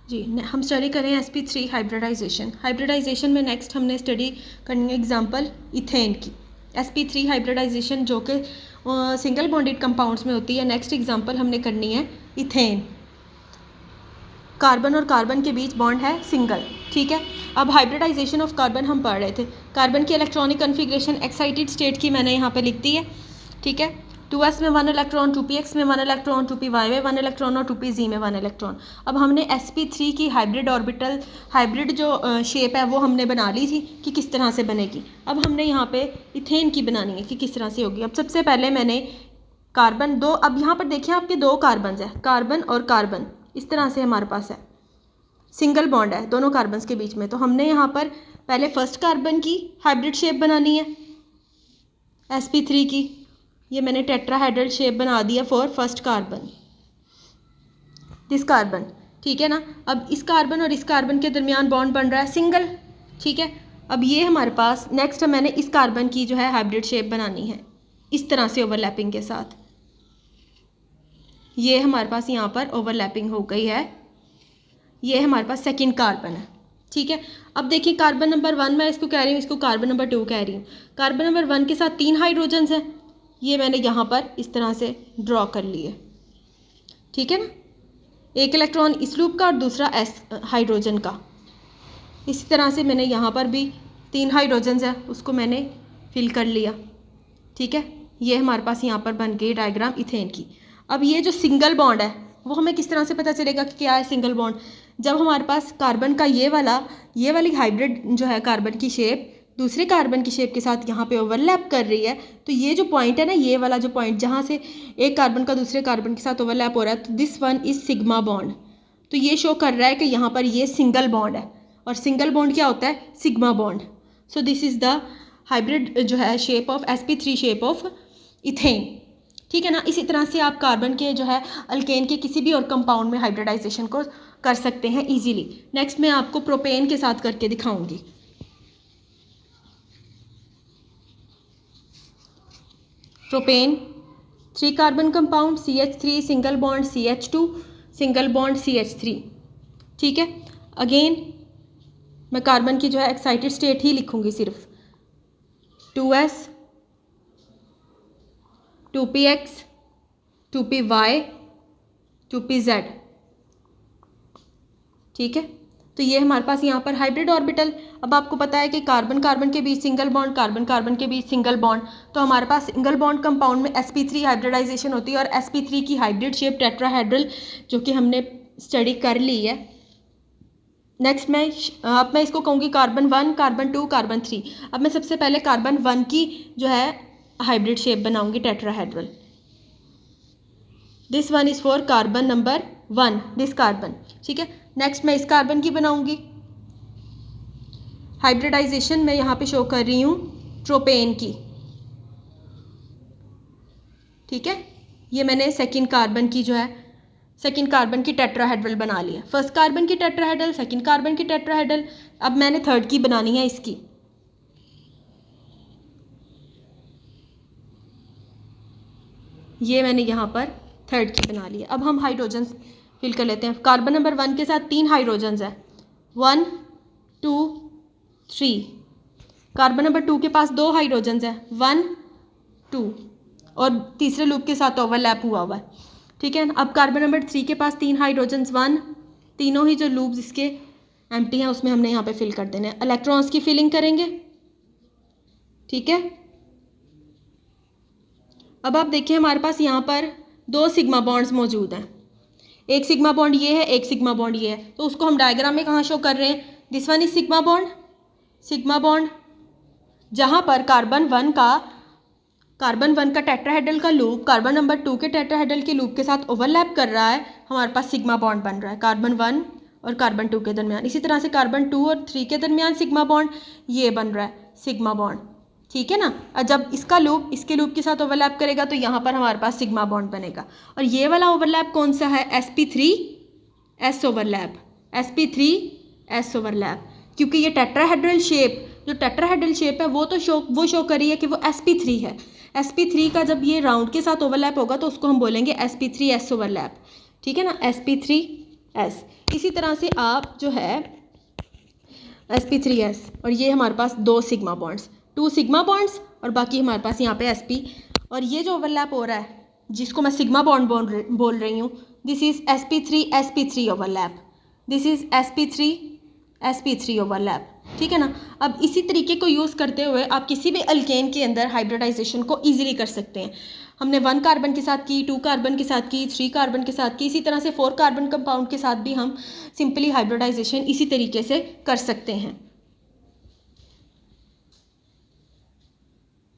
जी हम स्टडी करें sp3 hybridisation. Hybridisation में नेक्स्ट हमने स्टडी करनी है एग्जांपल इथेन की। sp3 हाइब्रिडाइजेशन जो कि सिंगल बॉन्डेड कंपाउंड्स में होती है। नेक्स्ट एग्जांपल हमने करनी है इथेन। कार्बन और कार्बन के बीच बॉन्ड है सिंगल, ठीक है। अब हाइब्रिडाइजेशन ऑफ कार्बन हम पढ़ रहे थे। कार्बन की इलेक्ट्रॉनिक कन्फिग्रेशन एक्साइटेड स्टेट की मैंने यहाँ पे लिख दी है, ठीक है। 2s में 1 इलेक्ट्रॉन, 2px में 1 इलेक्ट्रॉन, 2py में 1 इलेक्ट्रॉन और 2pz में 1 इलेक्ट्रॉन। अब हमने sp3 की हाइब्रिड ऑर्बिटल हाइब्रिड जो शेप है वो हमने बना ली थी कि किस तरह से बनेगी। अब हमने यहाँ पे इथेन की बनानी है कि किस तरह से होगी। अब सबसे पहले मैंने कार्बन दो, अब यहाँ पर देखिए आपके दो कार्बन है, कार्बन और कार्बन इस तरह से हमारे पास है, सिंगल बॉन्ड है दोनों कार्बन्स के बीच में। तो हमने यहाँ पर पहले फर्स्ट कार्बन की हाइब्रिड शेप बनानी है sp3 की। ये मैंने टेट्राहेड्रल शेप बना दिया for first carbon, this carbon, ठीक है ना। अब इस कार्बन और इस कार्बन के दरमियान बॉन्ड बन रहा है सिंगल, ठीक है। अब ये हमारे पास नेक्स्ट मैंने इस कार्बन की जो है हाइब्रिड शेप बनानी है इस तरह से ओवरलैपिंग के साथ। ये हमारे पास यहाँ पर ओवरलैपिंग हो गई है। ये हमारे पास सेकंड कार्बन है, ठीक है। अब देखिए कार्बन नंबर 1 मैं इसको कह रही हूँ, इसको कार्बन नंबर 2 कह रही हूँ। कार्बन नंबर 1 के साथ 3 हाइड्रोजन्स हैं, ये मैंने यहाँ पर इस तरह से ड्रॉ कर लिए, ठीक है ना। एक इलेक्ट्रॉन इस लूप का और दूसरा s हाइड्रोजन का। इसी तरह से मैंने यहाँ पर भी 3 हाइड्रोजन्स है उसको मैंने फिल कर लिया, ठीक है। ये हमारे पास यहाँ पर बन गई डायग्राम इथेन की। अब ये जो सिंगल बॉन्ड है वो हमें किस तरह से पता चलेगा कि क्या है सिंगल बॉन्ड। जब हमारे पास कार्बन का ये वाली हाइब्रिड जो है कार्बन की शेप दूसरे कार्बन की शेप के साथ यहाँ पे ओवरलैप कर रही है, तो ये जो पॉइंट है ना, ये वाला जो पॉइंट जहाँ से एक कार्बन का दूसरे कार्बन के साथ ओवरलैप हो रहा है, तो this one is sigma bond. तो ये शो कर रहा है कि यहाँ पर ये सिंगल बॉन्ड है, और सिंगल बॉन्ड क्या होता है, sigma bond. So this is the hybrid जो है shape of sp3 shape of ethane, ठीक है ना। इसी तरह से आप कार्बन के जो है अल्केन के किसी भी और कंपाउंड में हाइब्रिडाइजेशन को कर सकते हैं इजीली। नेक्स्ट मैं आपको प्रोपेन के साथ करके दिखाऊंगी। Propane 3 carbon compound CH3 single bond CH2 single bond CH3, ठीक है। अगेन मैं कार्बन की जो है एक्साइटेड स्टेट ही लिखूंगी सिर्फ 2s 2px 2py 2pz, ठीक है। तो ये हमारे पास यहाँ पर हाइब्रिड ऑर्बिटल। अब आपको पता है कि कार्बन कार्बन के बीच सिंगल बॉन्ड, कार्बन कार्बन के बीच सिंगल बॉन्ड, तो हमारे पास सिंगल बॉन्ड कंपाउंड में sp3 हाइब्रिडाइजेशन होती है और sp3 की हाइब्रिड शेप टेट्राहेड्रल जो कि हमने स्टडी कर ली है। नेक्स्ट अब मैं इसको कहूँगी कार्बन 1 कार्बन 2 कार्बन 3। अब मैं सबसे पहले कार्बन 1 की जो है हाइब्रिड शेप बनाऊंगी tetrahedral. This one is for carbon number 1, this carbon, ठीक है। नेक्स्ट मैं इस कार्बन की बनाऊंगी हाइब्रिडाइजेशन। मैं यहाँ पे शो कर रही हूँ प्रोपेन की, ठीक है। ये मैंने सेकंड कार्बन की जो है सेकंड कार्बन की टेट्राहेड्रल बना लिया। फर्स्ट कार्बन की टेट्राहेड्रल, सेकंड कार्बन की टेट्राहेड्रल। अब मैंने थर्ड की बनानी है इसकी। ये मैंने यहाँ पर थर्ड की बना लिया। अब हम हाइड्रोजन फिल कर लेते हैं। कार्बन नंबर 1 के साथ 3 हाइड्रोजन्स है, 1 2 3। कार्बन नंबर 2 के पास 2 हाइड्रोजन्स है, 1 2, और तीसरे लूप के साथ ओवरलैप हुआ हुआ है, ठीक है। अब कार्बन नंबर 3 के पास 3 हाइड्रोजन्स 1, तीनों ही जो लूप्स इसके एम्प्टी हैं उसमें हमने यहाँ पे फिल कर देने हैं। इलेक्ट्रॉन्स की फिलिंग करेंगे, ठीक है। अब आप देखिए हमारे पास यहाँ पर 2 सिग्मा बॉन्ड्स मौजूद हैं। एक सिग्मा बॉन्ड ये है, एक सिग्मा बॉन्ड ये है। तो उसको हम डायग्राम में कहाँ शो कर रहे हैं, this one is sigma bond जहाँ पर कार्बन 1 का टेट्राहेड्रल का लूप कार्बन नंबर 2 के टेट्राहेड्रल के लूप के साथ ओवरलैप कर रहा है, हमारे पास सिग्मा बॉन्ड बन रहा है कार्बन 1 और कार्बन 2 के दरमियान। इसी तरह से कार्बन 2 और 3 के दरमियान सिग्मा बॉन्ड, ये बन रहा है सिग्मा बॉन्ड, ठीक है ना। और जब इसका लूप इसके लूप के साथ ओवरलैप करेगा तो यहाँ पर हमारे पास सिग्मा बॉन्ड बनेगा। और ये वाला ओवरलैप कौन सा है, sp3s ओवरलैप, sp3s ओवरलैप, क्योंकि ये टेट्राहेड्रल शेप है वो शो कर रही है कि वो sp3 है। sp3 का जब ये राउंड के साथ ओवरलैप होगा तो उसको हम बोलेंगे sp3s ओवरलैप, ठीक है ना, sp3 एस। इसी तरह से आप जो है sp3s, और ये हमारे पास 2 सिग्मा बॉन्ड्स, 2 सिग्मा बॉन्ड्स, और बाकी हमारे पास यहाँ पे sp। और ये जो ओवरलैप हो रहा है जिसको मैं सिग्मा बॉन्ड बोल रही हूँ, this is sp3 overlap, this is sp3 overlap, ठीक है ना। अब इसी तरीके को यूज़ करते हुए आप किसी भी अल्केन के अंदर हाइब्रिडाइजेशन को ईजिली कर सकते हैं। हमने 1 कार्बन के साथ की, 2 कार्बन के साथ की, 3 कार्बन के साथ की, इसी तरह से 4 कार्बन कंपाउंड के साथ भी हम सिंपली हाइब्रिडाइजेशन इसी तरीके से कर सकते हैं।